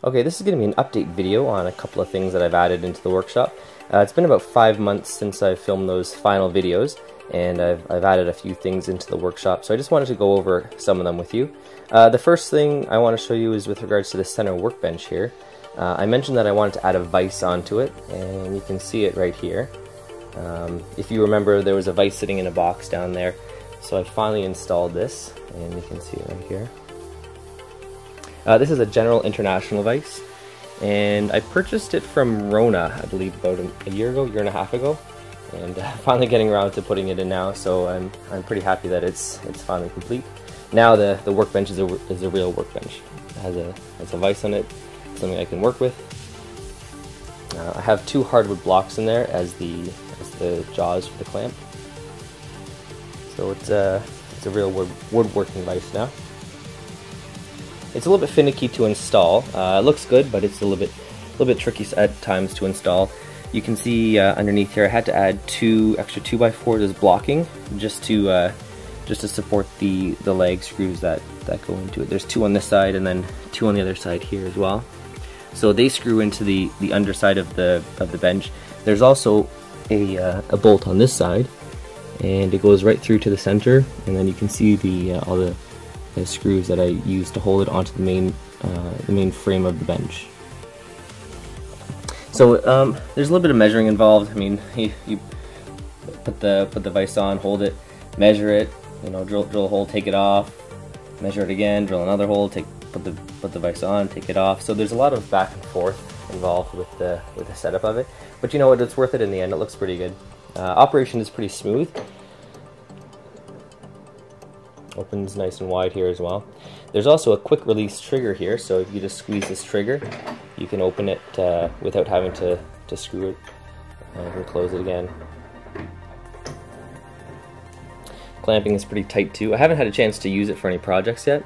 Okay, this is going to be an update video on a couple of things that I've added into the workshop. It's been about 5 months since I filmed those final videos, and I've added a few things into the workshop, so I just wanted to go over some of them with you. The first thing I want to show you is with regards to the center workbench here. I mentioned that I wanted to add a vise onto it, and you can see it right here. If you remember, there was a vise sitting in a box down there, so I finally installed this, and you can see it right here. This is a General International vise, and I purchased it from Rona, I believe about a year and a half ago, and finally getting around to putting it in now. So I'm pretty happy that it's finally complete. Now the workbench is a real workbench. It has a vise on it, something I can work with. I have 2 hardwood blocks in there as the jaws for the clamp. So it's a real woodworking vise now. It's a little bit finicky to install. It looks good, but it's a little bit tricky at times to install. You can see underneath here I had to add 2 extra 2x4s as blocking just to support the leg screws that go into it. There's 2 on this side and then 2 on the other side here as well. So they screw into the underside of the bench. There's also a bolt on this side, and it goes right through to the center, and then you can see all the screws that I use to hold it onto the main frame of the bench. So there's a little bit of measuring involved. I mean, you put the vise on, hold it, measure it, drill a hole, take it off, measure it again, drill another hole, put the vise on, take it off. So there's a lot of back and forth involved with the setup of it. But you know what? It's worth it in the end. It looks pretty good. Operation is pretty smooth. Opens nice and wide here as well. There's also a quick release trigger here, so if you just squeeze this trigger, you can open it without having to screw it and close it again. Clamping is pretty tight too. I haven't had a chance to use it for any projects yet,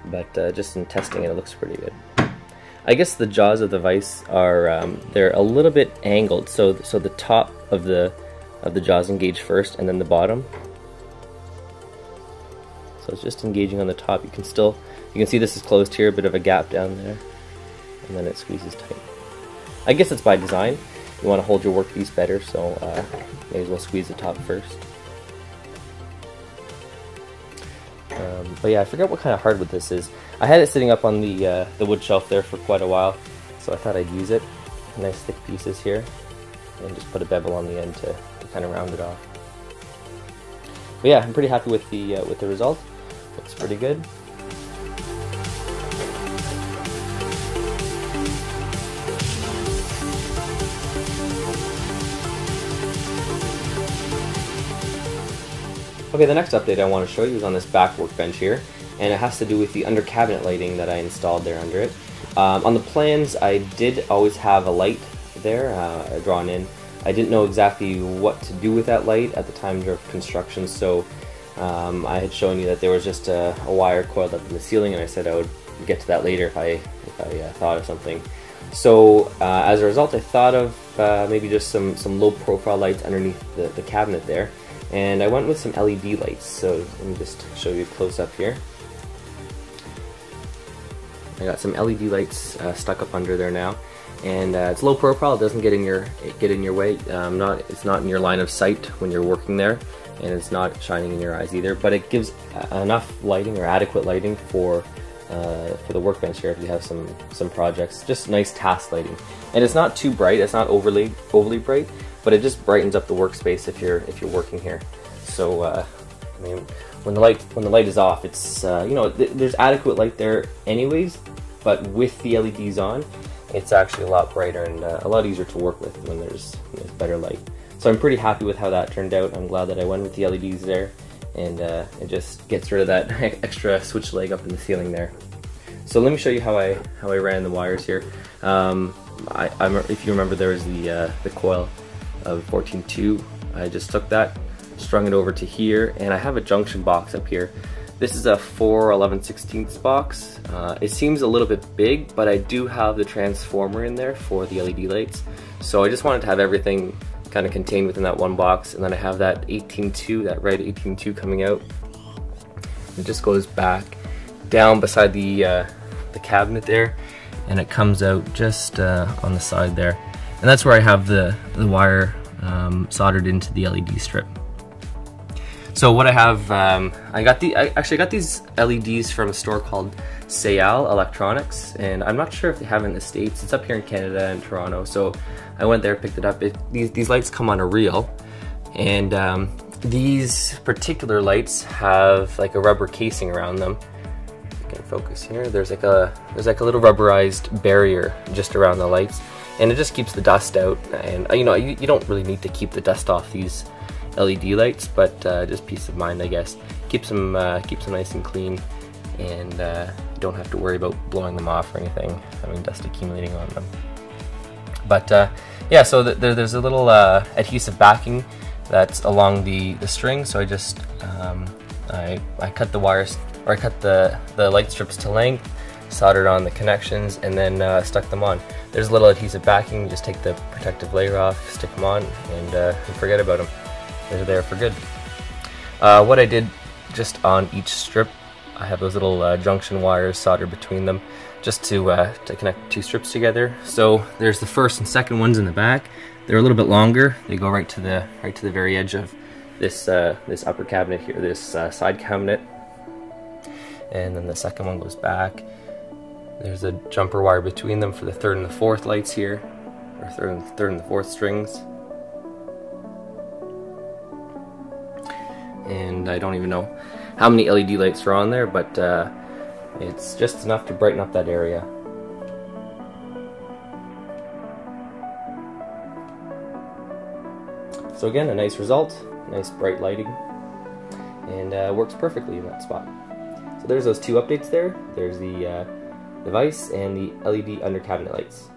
but just in testing it, it looks pretty good. I guess the jaws of the vise are they're a little bit angled, so the top of the jaws engage first, and then the bottom. So it's just engaging on the top. You can see this is closed here, a bit of a gap down there, and then it squeezes tight. I guess it's by design. You want to hold your workpiece better, so may as well squeeze the top first. But yeah, I forgot what kind of hardwood this is. I had it sitting up on the wood shelf there for quite a while, so I thought I'd use it. Nice thick pieces here, and just put a bevel on the end to kind of round it off. But yeah, I'm pretty happy with the result. Looks pretty good. Okay, the next update I want to show you is on this back workbench here, and it has to do with the under cabinet lighting that I installed there under it. On the plans, I did always have a light there drawn in. I didn't know exactly what to do with that light at the time of construction, so I had shown you that there was just a wire coiled up in the ceiling, and I said I would get to that later if I thought of something. So as a result, I thought of maybe just some low profile lights underneath the cabinet there, and I went with some LED lights. So let me just show you a close up here. I got some LED lights stuck up under there now, and it's low profile. It doesn't get in your way. It's not in your line of sight when you're working there, and it's not shining in your eyes either. But it gives enough lighting, or adequate lighting, for the workbench here if you have some projects. Just nice task lighting, and it's not too bright. It's not overly bright, but it just brightens up the workspace if you're working here. So I mean, when the light is off, it's there's adequate light there anyways, but with the LEDs on, it's actually a lot brighter and a lot easier to work with when there's better light. So I'm pretty happy with how that turned out. I'm glad that I went with the LEDs there, and it just gets rid of that extra switch leg up in the ceiling there. So let me show you how I ran the wires here. If you remember, there was the coil of 14.2. I just took that, strung it over to here, and I have a junction box up here. This is a 4/11/16 box. It seems a little bit big, but I do have the transformer in there for the LED lights. So I just wanted to have everything kind of contained within that one box, and then I have that 18.2, that red 18.2 coming out. It just goes back down beside the cabinet there, and it comes out just on the side there. And that's where I have the wire soldered into the LED strip. So what I have, I actually got these LEDs from a store called Sayal Electronics, and I'm not sure if they have it in the States. It's up here in Canada and Toronto, so I went there, picked it up. These lights come on a reel, and these particular lights have like a rubber casing around them. You can focus here. There's like a little rubberized barrier just around the lights, and it just keeps the dust out. And you know, you don't really need to keep the dust off these LED lights, but just peace of mind, I guess. Keeps them nice and clean, and you don't have to worry about blowing them off or anything, having dust accumulating on them. But yeah, so there's a little adhesive backing that's along the string. So I just I cut the wires, or I cut the light strips to length, soldered on the connections, and then stuck them on. There's a little adhesive backing. You just take the protective layer off, stick them on, and forget about them. They're there for good. What I did just on each strip, I have those little junction wires soldered between them, just to connect two strips together. So there's the first and second ones in the back. They're a little bit longer. They go right to the very edge of this this upper cabinet here, this side cabinet. And then the second one goes back. There's a jumper wire between them for the third and the fourth lights here, or third and the fourth strings. And I don't even know how many LED lights are on there, but it's just enough to brighten up that area. So again, a nice result, nice bright lighting, and works perfectly in that spot. So there's those two updates there. There's the device and the LED under cabinet lights.